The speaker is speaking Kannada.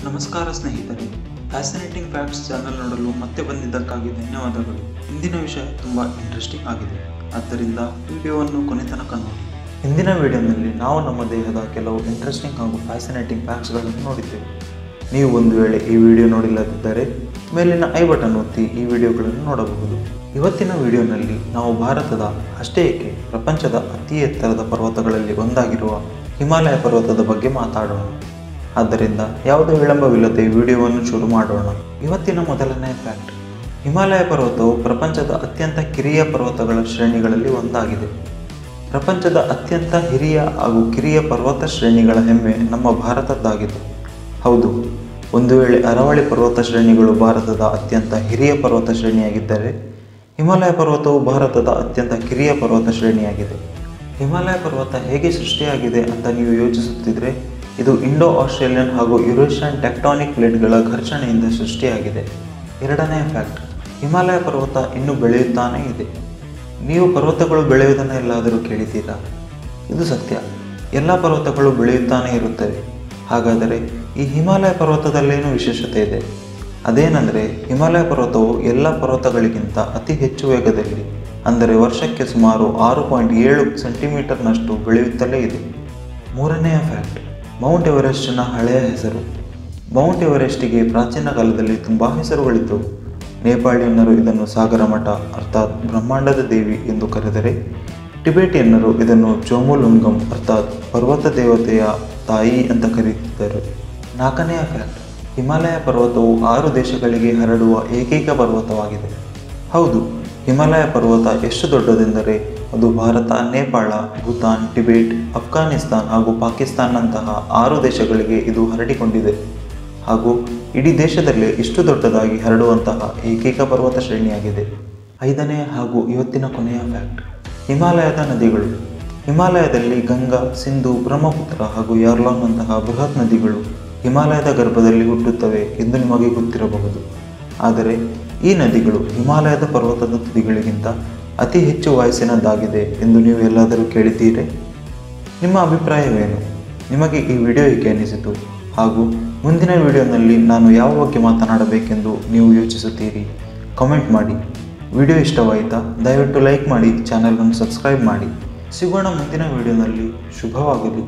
ನಮಸ್ಕಾರ ಸ್ನೇಹಿತರೆ, ಫ್ಯಾಸಿನೇಟಿಂಗ್ ಫ್ಯಾಕ್ಟ್ಸ್ ಚಾನಲ್ ನೋಡಲು ಮತ್ತೆ ಬಂದಿದ್ದಕ್ಕಾಗಿ ಧನ್ಯವಾದಗಳು. ಇಂದಿನ ವಿಷಯ ತುಂಬ ಇಂಟ್ರೆಸ್ಟಿಂಗ್ ಆಗಿದೆ, ಆದ್ದರಿಂದ ವಿಡಿಯೋವನ್ನು ಕೊನೆ ತನಕ ನೋಡಿ. ಇಂದಿನ ವಿಡಿಯೋನಲ್ಲಿ ನಾವು ನಮ್ಮ ದೇಹದ ಕೆಲವು ಇಂಟ್ರೆಸ್ಟಿಂಗ್ ಹಾಗೂ ಫ್ಯಾಸಿನೇಟಿಂಗ್ ಫ್ಯಾಕ್ಟ್ಸ್ಗಳನ್ನು ನೋಡಿದ್ದೇವೆ. ನೀವು ಒಂದು ವೇಳೆ ಈ ವಿಡಿಯೋ ನೋಡಿಲ್ಲದಿದ್ದರೆ ಮೇಲಿನ ಐ ಬಟನ್ ಒತ್ತಿ ಈ ವಿಡಿಯೋಗಳನ್ನು ನೋಡಬಹುದು. ಇವತ್ತಿನ ವಿಡಿಯೋನಲ್ಲಿ ನಾವು ಭಾರತದ ಅಷ್ಟೇ ಏಕೆ ಪ್ರಪಂಚದ ಅತಿ ಎತ್ತರದ ಪರ್ವತಗಳಲ್ಲಿ ಒಂದಾಗಿರುವ ಹಿಮಾಲಯ ಪರ್ವತದ ಬಗ್ಗೆ ಮಾತಾಡೋಣ. ಆದ್ದರಿಂದ ಯಾವುದೇ ವಿಳಂಬವಿಲ್ಲದೆ ವಿಡಿಯೋವನ್ನು ಶುರು ಮಾಡೋಣ. ಇವತ್ತಿನ ಮೊದಲನೇ ಫ್ಯಾಕ್ಟ್: ಹಿಮಾಲಯ ಪರ್ವತವು ಪ್ರಪಂಚದ ಅತ್ಯಂತ ಕಿರಿಯ ಪರ್ವತಗಳ ಶ್ರೇಣಿಗಳಲ್ಲಿ ಒಂದಾಗಿದೆ. ಪ್ರಪಂಚದ ಅತ್ಯಂತ ಹಿರಿಯ ಹಾಗೂ ಕಿರಿಯ ಪರ್ವತ ಶ್ರೇಣಿಗಳ ಹೆಮ್ಮೆ ನಮ್ಮ ಭಾರತದ್ದಾಗಿದೆ. ಹೌದು, ಒಂದು ವೇಳೆ ಅರಾವಳಿ ಪರ್ವತ ಶ್ರೇಣಿಗಳು ಭಾರತದ ಅತ್ಯಂತ ಹಿರಿಯ ಪರ್ವತ ಶ್ರೇಣಿಯಾಗಿದ್ದರೆ, ಹಿಮಾಲಯ ಪರ್ವತವು ಭಾರತದ ಅತ್ಯಂತ ಕಿರಿಯ ಪರ್ವತ ಶ್ರೇಣಿಯಾಗಿದೆ. ಹಿಮಾಲಯ ಪರ್ವತ ಹೇಗೆ ಸೃಷ್ಟಿಯಾಗಿದೆ ಅಂತ ನೀವು ಯೋಚಿಸುತ್ತಿದ್ದರೆ, ಇದು ಇಂಡೋ ಆಸ್ಟ್ರೇಲಿಯನ್ ಹಾಗೂ ಯುರೇಷಿಯನ್ ಟೆಕ್ಟಾನಿಕ್ ಪ್ಲೇಟ್ಗಳ ಘರ್ಷಣೆಯಿಂದ ಸೃಷ್ಟಿಯಾಗಿದೆ. ಎರಡನೇ ಫ್ಯಾಕ್ಟ್: ಹಿಮಾಲಯ ಪರ್ವತ ಇನ್ನೂ ಬೆಳೆಯುತ್ತಾನೇ ಇದೆ. ನೀವು ಪರ್ವತಗಳು ಬೆಳೆಯುವುದನ್ನು ಎಲ್ಲಾದರೂ ಕೇಳಿದ್ದೀರಾ? ಇದು ಸತ್ಯ, ಎಲ್ಲ ಪರ್ವತಗಳು ಬೆಳೆಯುತ್ತಾನೇ ಇರುತ್ತವೆ. ಹಾಗಾದರೆ ಈ ಹಿಮಾಲಯ ಪರ್ವತದಲ್ಲೇನು ವಿಶೇಷತೆ ಇದೆ? ಅದೇನೆಂದರೆ, ಹಿಮಾಲಯ ಪರ್ವತವು ಎಲ್ಲ ಪರ್ವತಗಳಿಗಿಂತ ಅತಿ ಹೆಚ್ಚು ವೇಗದಲ್ಲಿ, ಅಂದರೆ ವರ್ಷಕ್ಕೆ ಸುಮಾರು 6.7 ಸೆಂಟಿಮೀಟರ್ನಷ್ಟು ಬೆಳೆಯುತ್ತಲೇ ಇದೆ. ಮೂರನೆಯ ಫ್ಯಾಕ್ಟ್: ಮೌಂಟ್ ಎವರೆಸ್ಟ್ನ ಹಳೆಯ ಹೆಸರು. ಮೌಂಟ್ ಎವರೆಸ್ಟಿಗೆ ಪ್ರಾಚೀನ ಕಾಲದಲ್ಲಿ ತುಂಬ ಹೆಸರುಗಳಿದ್ದವು. ನೇಪಾಳಿಯನ್ನರು ಇದನ್ನು ಸಾಗರಮಠ ಅರ್ಥಾತ್ ಬ್ರಹ್ಮಾಂಡದ ದೇವಿ ಎಂದು ಕರೆದರೆ, ಟಿಬೆಟಿಯನ್ನರು ಇದನ್ನು ಚೋಮುಲುಂಗಮ್ ಅರ್ಥಾತ್ ಪರ್ವತ ದೇವತೆಯ ತಾಯಿ ಅಂತ ಕರೆಯುತ್ತಿದ್ದರು. ನಾಲ್ಕನೆಯ ಫ್ಯಾಕ್ಟ್: ಹಿಮಾಲಯ ಪರ್ವತವು 6 ದೇಶಗಳಿಗೆ ಹರಡುವ ಏಕೈಕ ಪರ್ವತವಾಗಿದೆ. ಹೌದು, ಹಿಮಾಲಯ ಪರ್ವತ ಎಷ್ಟು ದೊಡ್ಡದೆಂದರೆ ಅದು ಭಾರತ, ನೇಪಾಳ, ಭೂತಾನ್, ಟಿಬೆಟ್, ಅಫ್ಘಾನಿಸ್ತಾನ್ ಹಾಗೂ ಪಾಕಿಸ್ತಾನ್ನಂತಹ 6 ದೇಶಗಳಿಗೆ ಇದು ಹರಡಿಕೊಂಡಿದೆ. ಹಾಗೂ ಇಡೀ ದೇಶದಲ್ಲೇ ಇಷ್ಟು ದೊಡ್ಡದಾಗಿ ಹರಡುವಂತಹ ಏಕೈಕ ಪರ್ವತ ಶ್ರೇಣಿಯಾಗಿದೆ. ಐದನೆಯ ಹಾಗೂ ಇವತ್ತಿನ ಕೊನೆಯ ಫ್ಯಾಕ್ಟ್: ಹಿಮಾಲಯದ ನದಿಗಳು. ಹಿಮಾಲಯದಲ್ಲಿ ಗಂಗಾ, ಸಿಂಧು, ಬ್ರಹ್ಮಪುತ್ರ ಹಾಗೂ ಯಾರ್ಲಾಂಗ್ನಂತಹ ಬೃಹತ್ ನದಿಗಳು ಹಿಮಾಲಯದ ಗರ್ಭದಲ್ಲಿ ಹುಟ್ಟುತ್ತವೆ ಎಂದು ನಿಮಗೆ ಗೊತ್ತಿರಬಹುದು. ಆದರೆ ಈ ನದಿಗಳು ಹಿಮಾಲಯದ ಪರ್ವತದ ತುದಿಗಳಿಗಿಂತ ಅತಿ ಹೆಚ್ಚು ವಯಸ್ಸಿನದ್ದಾಗಿದೆ ಎಂದು ನೀವು ಎಲ್ಲಾದರೂ ಕೇಳಿದ್ದೀರೇ? ನಿಮ್ಮ ಅಭಿಪ್ರಾಯವೇನು? ನಿಮಗೆ ಈ ವಿಡಿಯೋ ಹೇಗೆ ಅನಿಸಿತು? ಹಾಗೂ ಮುಂದಿನ ವಿಡಿಯೋನಲ್ಲಿ ನಾನು ಯಾವ ಬಗ್ಗೆ ಮಾತನಾಡಬೇಕೆಂದು ನೀವು ಯೋಚಿಸುತ್ತೀರಿ? ಕಮೆಂಟ್ ಮಾಡಿ. ವಿಡಿಯೋ ಇಷ್ಟವಾಯಿತಾ? ದಯವಿಟ್ಟು ಲೈಕ್ ಮಾಡಿ, ಚಾನಲನ್ನು ಸಬ್ಸ್ಕ್ರೈಬ್ ಮಾಡಿ. ಸಿಗೋಣ ಮುಂದಿನ ವಿಡಿಯೋನಲ್ಲಿ. ಶುಭವಾಗಲಿ.